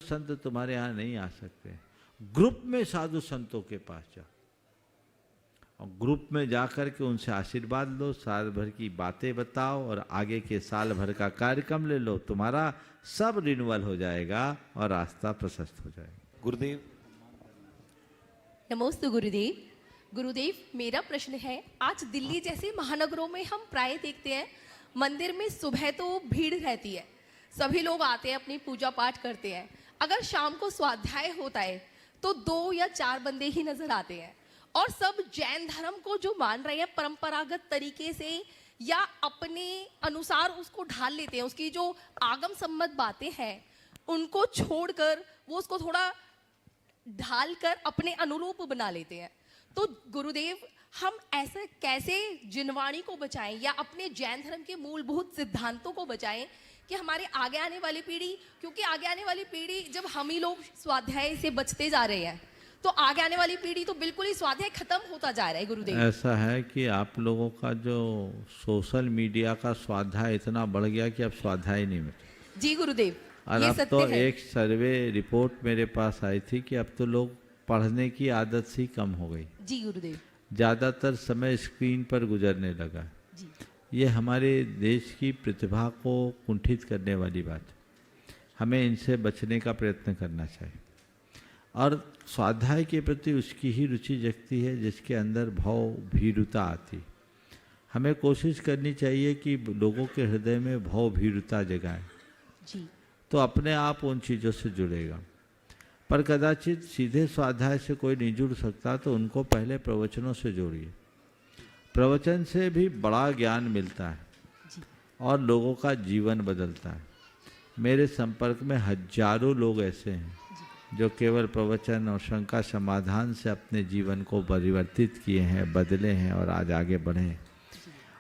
संत तुम्हारे यहाँ नहीं आ सकते, ग्रुप में साधु संतों के पास जाओ और ग्रुप में जाकर के उनसे आशीर्वाद लो, साल भर की बातें बताओ और आगे के साल भर का कार्यक्रम ले लो। तुम्हारा सब रिन्यूअल हो जाएगा और रास्ता प्रशस्त हो जाएगा। गुरुदेव। नमस्ते गुरुदेव। गुरुदेव, मेरा प्रश्न है, आज दिल्ली जैसे महानगरों में हम प्राय देखते हैं मंदिर में सुबह तो भीड़ रहती है, सभी लोग आते हैं, अपनी पूजा पाठ करते हैं। अगर शाम को स्वाध्याय होता है तो 2 या 4 बंदे ही नजर आते हैं और सब जैन धर्म को जो मान रहे हैं परंपरागत तरीके से या अपने अनुसार उसको ढाल लेते हैं, उसकी जो आगम सम्मत बातें हैं उनको छोड़कर वो उसको थोड़ा ढाल कर अपने अनुरूप बना लेते हैं। तो गुरुदेव, हम ऐसा कैसे जिनवाणी को बचाएं या अपने जैन धर्म के मूलभूत सिद्धांतों को बचाएं कि हमारे आगे आने वाली पीढ़ी, क्योंकि आगे आने वाली पीढ़ी जब हम ही लोग स्वाध्याय से बचते जा रहे हैं तो आगे आने वाली पीढ़ी तो बिल्कुल ही स्वाध्याय खत्म होता जा रहा है। गुरुदेव, ऐसा है कि आप लोगों का जो सोशल मीडिया का स्वाध्याय इतना बढ़ गया कि अब स्वाध्याय नहीं मिलता। जी गुरुदेव, और ये अब सत्य तो है। एक सर्वे रिपोर्ट मेरे पास आई थी कि अब तो लोग पढ़ने की आदत सी कम हो गई। जी गुरुदेव। ज़्यादातर समय स्क्रीन पर गुजरने लगा। जी। ये हमारे देश की प्रतिभा को कुंठित करने वाली बात है। हमें इनसे बचने का प्रयत्न करना चाहिए और स्वाध्याय के प्रति उसकी ही रुचि जगती है जिसके अंदर भाव भीरुता आती। हमें कोशिश करनी चाहिए कि लोगों के हृदय में भाव भीरुता जगाएं, जी। तो अपने आप उन चीज़ों से जुड़ेगा। पर कदाचित सीधे स्वाध्याय से कोई नहीं जुड़ सकता तो उनको पहले प्रवचनों से जोड़िए। प्रवचन से भी बड़ा ज्ञान मिलता है और लोगों का जीवन बदलता है। मेरे संपर्क में हजारों लोग ऐसे हैं जो केवल प्रवचन और शंका समाधान से अपने जीवन को परिवर्तित किए हैं, बदले हैं और आज आगे बढ़े हैं।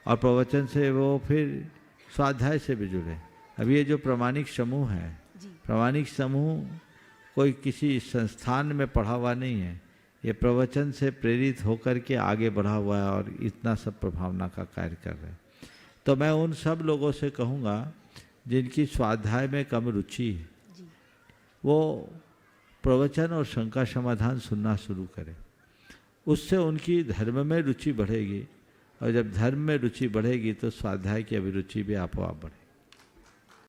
और प्रवचन से वो फिर स्वाध्याय से भी जुड़े। अब ये जो प्रामाणिक समूह है, प्रामाणिक समूह कोई किसी संस्थान में पढ़ा हुआ नहीं है, ये प्रवचन से प्रेरित होकर के आगे बढ़ा हुआ है और इतना सब प्रभावना का कार्य कर रहे हैं। तो मैं उन सब लोगों से कहूँगा जिनकी स्वाध्याय में कम रुचि है, वो प्रवचन और शंका समाधान सुनना शुरू करें। उससे उनकी धर्म में रुचि बढ़ेगी और जब धर्म में रुचि बढ़ेगी तो स्वाध्याय की अभिरुचि भी आपो आप बढ़ेगी।